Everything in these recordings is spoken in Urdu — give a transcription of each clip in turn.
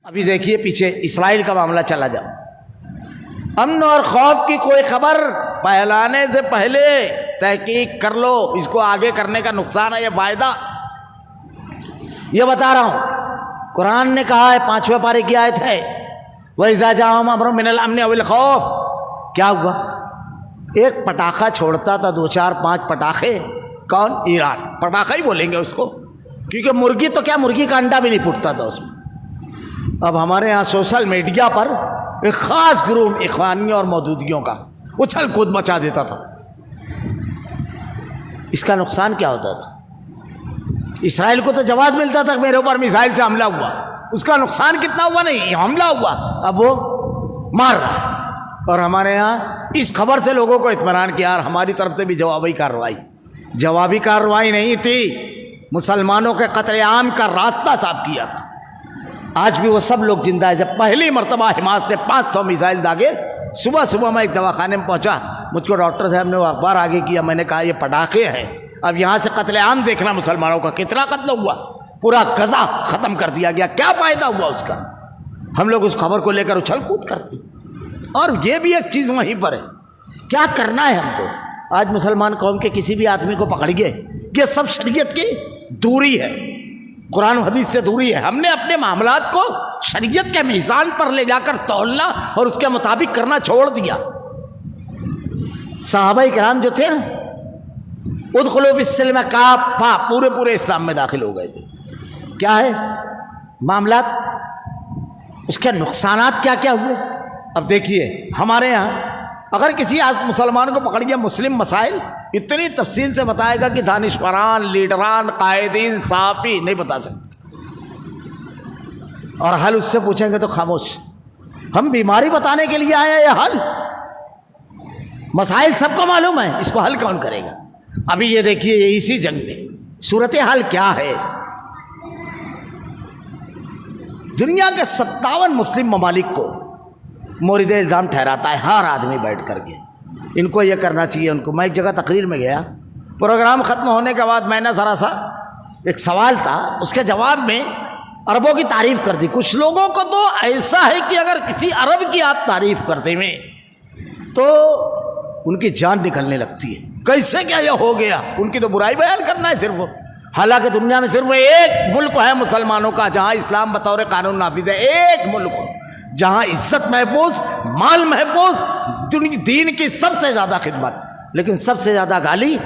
ابھی دیکھیے پیچھے اسرائیل کا معاملہ چلا جاؤ. امن اور خوف کی کوئی خبر پھیلانے سے پہلے تحقیق کر لو، اس کو آگے کرنے کا نقصان ہے یا فائدہ. یہ بتا رہا ہوں، قرآن نے کہا ہے 5ویں پارے کی آیت ہے وَإِذَا جَاءَهُمْ أَمْرٌ مِّنَ الْأَمْنِ أَوِ الْخَوْفِ. کیا ہوا؟ ایک پٹاخہ چھوڑتا تھا، 2 4 5 پٹاخے. کون؟ ایران. پٹاخہ ہی بولیں گے اس کو، کیونکہ مرغی تو کیا، مرغی کا انڈا بھی نہیں پھٹتا تھا اس میں. اب ہمارے ہاں سوشل میڈیا پر ایک خاص گروہ اخوانیوں اور مودودیوں کا اچھل کود مچا دیتا تھا. اس کا نقصان کیا ہوتا تھا؟ اسرائیل کو تو جواز ملتا تھا کہ میرے اوپر میزائل سے حملہ ہوا، اس کا نقصان کتنا ہوا؟ نہیں، حملہ ہوا، اب وہ مار رہا. اور ہمارے ہاں اس خبر سے لوگوں کو اطمینان کیا، یار ہماری طرف سے بھی جوابی کارروائی نہیں تھی، مسلمانوں کے قتل عام کا راستہ صاف کیا تھا. آج بھی وہ سب لوگ زندہ ہے. جب پہلی مرتبہ حماس نے 500 میزائل داغے، صبح میں ایک دواخانے میں پہنچا، مجھ کو ڈاکٹر صاحب نے وہ اخبار آگے کیا، میں نے کہا یہ پٹاخے ہیں، اب یہاں سے قتل عام دیکھنا مسلمانوں کا، کتنا قتل ہوا، پورا غزہ ختم کر دیا گیا، کیا فائدہ ہوا اس کا؟ ہم لوگ اس خبر کو لے کر اچھل کود کرتے ہیں. اور یہ بھی ایک چیز وہیں پر ہے، کیا کرنا ہے ہم کو. آج مسلمان قوم کے کسی بھی آدمی کو پکڑیے، یہ سب شریعت کی دوری ہے، قرآن و حدیث سے دوری ہے. ہم نے اپنے معاملات کو شریعت کے میزان پر لے جا کر تولنا اور اس کے مطابق کرنا چھوڑ دیا. صحابہ کرام جو تھے نا، ادخلوا فی السلم کافہ، پورے اسلام میں داخل ہو گئے تھے. کیا ہے معاملات، اس کے نقصانات کیا کیا ہوئے؟ اب دیکھیے ہمارے یہاں اگر کسی مسلمان کو پکڑیے، مسلم مسائل اتنی تفصیل سے بتائے گا کہ دانشوران، لیڈران، قائدین، صحافی نہیں بتا سکتے، اور حل اس سے پوچھیں گے تو خاموش. ہم بیماری بتانے کے لیے آئے ہیں یا حل؟ مسائل سب کو معلوم ہے، اس کو حل کون کرے گا؟ ابھی یہ دیکھیے اسی جنگ میں صورتحال کیا ہے. دنیا کے 57 مسلم ممالک کو مورد الزام ٹھہراتا ہے ہر آدمی بیٹھ کر کے، ان کو یہ کرنا چاہیے، ان کو. میں ایک جگہ تقریر میں گیا، پروگرام ختم ہونے کے بعد میں نے ذرا سا ایک سوال تھا، اس کے جواب میں عربوں کی تعریف کر دی. کچھ لوگوں کو تو ایسا ہے کہ اگر کسی عرب کی آپ تعریف کرتے ہیں تو ان کی جان نکلنے لگتی ہے. کیسے کیا یہ ہو گیا؟ ان کی تو برائی بیان کرنا ہے صرف. حالانکہ دنیا میں صرف ایک ملک ہے مسلمانوں کا جہاں اسلام بطور قانون نافذ ہے، ایک ملک ہو جہاں عزت محفوظ، مال محفوظ، دین کی سب سے زیادہ خدمت. لیکن سب سے زیادہ گالی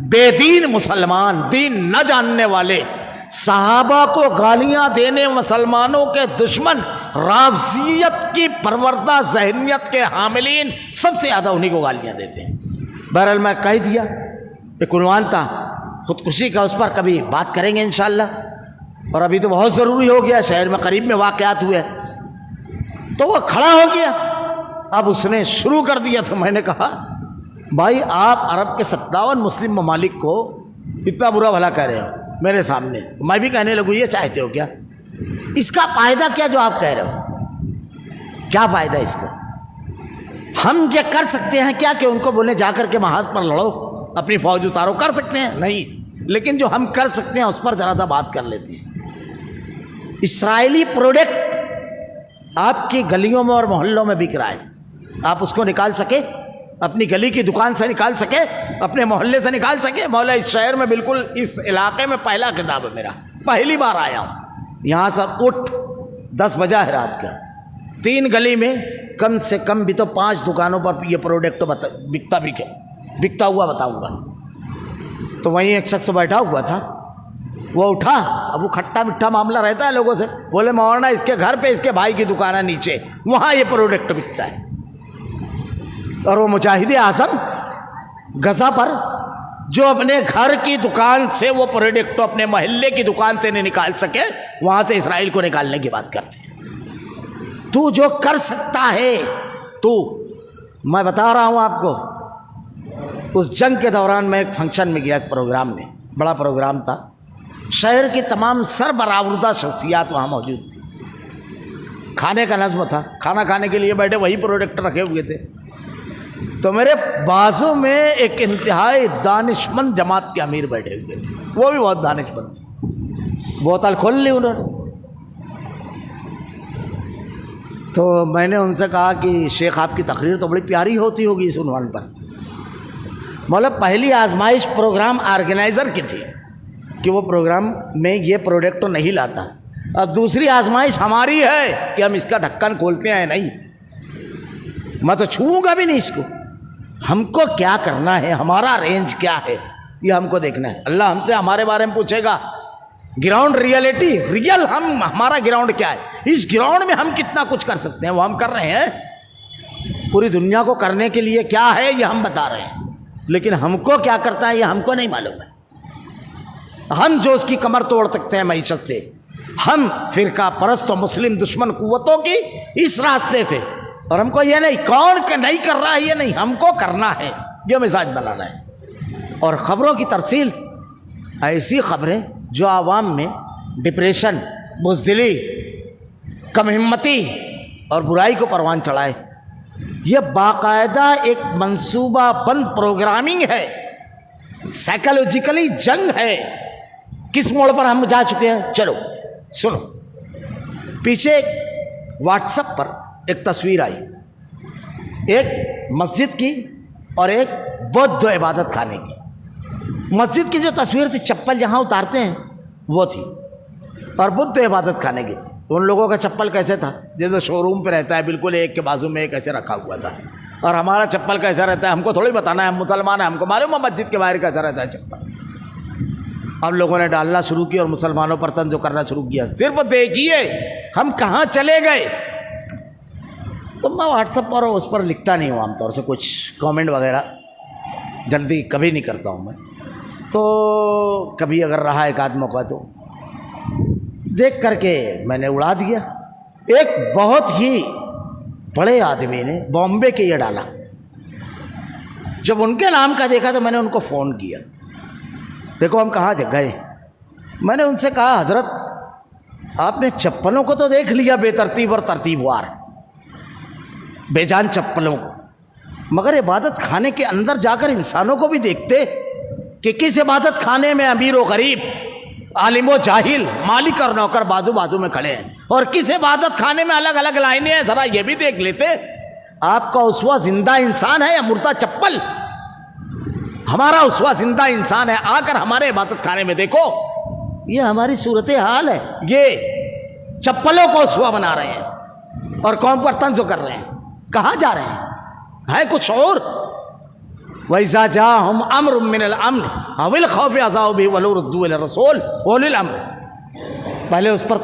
بے دین مسلمان، دین نہ جاننے والے، صحابہ کو گالیاں دینے مسلمانوں کے دشمن، رافضیت کی پروردہ ذہنیت کے حاملین سب سے زیادہ انہی کو گالیاں دیتے ہیں. بہرحال میں کہہ دیا، ایک عنوان تھا خودکشی کا، اس پر کبھی بات کریں گے انشاءاللہ. اور ابھی تو بہت ضروری ہو گیا، شہر میں قریب میں واقعات ہوئے تو وہ کھڑا ہو گیا. اب اس نے شروع کر دیا تو میں نے کہا بھائی آپ عرب کے 57 مسلم ممالک کو اتنا برا بھلا کہہ رہے ہو میرے سامنے. میں بھی کہنے لگوں یہ چاہتے ہو کیا؟ اس کا فائدہ کیا جو آپ کہہ رہے ہو؟ کیا فائدہ اس کا؟ ہم یہ کر سکتے ہیں کیا کہ ان کو بولیں جا کر کے محاذ پر لڑو، اپنی فوج اتارو؟ کر سکتے ہیں؟ نہیں. لیکن جو ہم کر سکتے ہیں اس پر ذرا سا بات کر لیتے ہیں. اسرائیلی پروڈکٹ آپ کی گلیوں میں اور محلوں میں بک رہا ہے، آپ اس کو نکال سکے؟ اپنی گلی کی دکان سے نکال سکے؟ اپنے محلے سے نکال سکے؟ مولا اس شہر میں، بالکل اس علاقے میں پہلا خطاب ہے میرا، پہلی بار آیا ہوں یہاں سے. اٹھ 10 بجا ہے رات کا، 3 گلی میں کم سے کم بھی تو 5 دکانوں پر یہ پروڈکٹ بکتا ہوا بتاؤں گا. تو وہیں ایک شخص بیٹھا ہوا تھا، وہ اٹھا. اب وہ کھٹا مٹھا معاملہ رہتا ہے لوگوں سے، بولے مولانا اس کے گھر پہ اس کے بھائی کی دکان ہے نیچے، وہاں یہ پروڈکٹ بکتا ہے. اور وہ مجاہد اعظم غزہ پر جو اپنے گھر کی دکان سے وہ پروڈکٹ اپنے محلے کی دکان سے نہیں نکال سکے، وہاں سے اسرائیل کو نکالنے کی بات کرتے ہیں. تو جو کر سکتا ہے تو، میں بتا رہا ہوں آپ کو. اس جنگ کے دوران میں ایک فنکشن میں گیا، ایک پروگرام میں، بڑا پروگرام تھا، شہر کی تمام سربراہ شخصیات وہاں موجود تھی. کھانے کا نظم تھا، کھانا کھانے کے لیے بیٹھے، وہی پروڈکٹ رکھے ہوئے تھے. تو میرے بازو میں ایک انتہائی دانشمند جماعت کے امیر بیٹھے ہوئے تھے، وہ بھی بہت دانشمند تھے. بوتل کھول لی انہوں نے، تو میں نے ان سے کہا کہ شیخ آپ کی تقریر تو بڑی پیاری ہوتی ہوگی اس عنوان پر. مطلب پہلی آزمائش پروگرام آرگنائزر کی تھی کہ وہ پروگرام میں یہ پروڈکٹ تو نہیں لاتا. اب دوسری آزمائش ہماری ہے کہ ہم اس کا ڈھکن کھولتے ہیں نہیں. میں تو چھوؤں گا بھی نہیں اس کو. ہم کو کیا کرنا ہے, ہمارا رینج کیا ہے, یہ ہم کو دیکھنا ہے. اللہ ہم سے ہمارے بارے میں پوچھے گا. گراؤنڈ ریئلٹی, ریئل ہمارا گراؤنڈ کیا ہے, اس گراؤنڈ میں ہم کتنا کچھ کر سکتے ہیں وہ ہم کر رہے ہیں. پوری دنیا کو کرنے کے لیے کیا ہے یہ ہم بتا رہے ہیں, لیکن ہم کو کیا کرتا ہے یہ ہم کو نہیں معلوم ہے. ہم جو اس کی کمر توڑ سکتے ہیں معیشت سے, ہم فرقہ پرست و مسلم دشمن قوتوں کی اس راستے سے, اور ہم کو یہ نہیں کون نہیں کر رہا ہے, یہ نہیں, ہم کو کرنا ہے, یہ مزاج بنانا ہے. اور خبروں کی ترسیل, ایسی خبریں جو عوام میں ڈپریشن, بزدلی, کم ہمتی اور برائی کو پروان چڑھائے, یہ باقاعدہ ایک منصوبہ بند پروگرامنگ ہے, سائیکالوجیکلی جنگ ہے. کس موڑ پر ہم جا چکے ہیں, چلو سنو. پیچھے واٹس ایپ پر ایک تصویر آئی, ایک مسجد کی اور ایک بدھ عبادت خانے کی. مسجد کی جو تصویر تھی چپل جہاں اتارتے ہیں وہ تھی, اور بدھ عبادت خانے کی تھی. تو ان لوگوں کا چپل کیسے تھا, جیسے شو روم پہ رہتا ہے بالکل ایک کے بازو میں ایک ایسے رکھا ہوا تھا. اور ہمارا چپل کیسا رہتا ہے ہم کو تھوڑی بتانا ہے, ہم مسلمان ہیں, ہم کو معلوم ہے مسجد کے باہر کیسا رہتا ہے چپل. اب لوگوں نے ڈالنا شروع کیا اور مسلمانوں پر طنز کرنا شروع کیا. صرف دیکھیے ہم کہاں چلے گئے. تو میں واٹس ایپ پر اس پر لکھتا نہیں ہوں عام طور سے, کچھ کامنٹ وغیرہ جلدی کبھی نہیں کرتا ہوں میں. تو کبھی اگر رہا ایک آدھ موقع تو دیکھ کر کے میں نے اڑا دیا. ایک بہت ہی بڑے آدمی نے بامبے کے یہ ڈالا. جب ان کے نام کا دیکھا تو میں نے ان کو فون کیا, دیکھو ہم کہاں گئے. میں نے ان سے کہا حضرت آپ نے چپلوں کو تو دیکھ لیا بے ترتیب اور ترتیب وار, بے جان چپلوں کو, مگر عبادت خانے کے اندر جا کر انسانوں کو بھی دیکھتے کہ کس عبادت خانے میں امیر و غریب, عالم و جاہل, مالک اور نوکر بازو بازو میں کھڑے ہیں, اور کس عبادت خانے میں الگ الگ لائنیں ہیں, ذرا یہ بھی دیکھ لیتے. آپ کا اسوہ زندہ انسان ہے یا مردہ چپل؟ ہمارا اسوہ زندہ انسان ہے, آ کر ہمارے عبادت خانے میں دیکھو. یہ ہماری صورت حال ہے. یہ چپلوں کو اسوہ بنا رہے ہیں اور قوم پر طنز کر رہے ہیں. کہاں جا رہے ہیں, ہے کچھ اور؟ وَإِذَا جَاءَهُمْ أَمْرٌ مِّنَ الْأَمْنِ أَوِ الْخَوْفِ أَذَاعُوا بِهِ وَلَوْ رُدُّوهُ إِلَى الرَّسُولِ وَأُولِي الْأَمْرِ. پہلے اس پر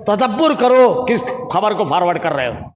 تدبر کرو کس خبر کو فارورڈ کر رہے ہو.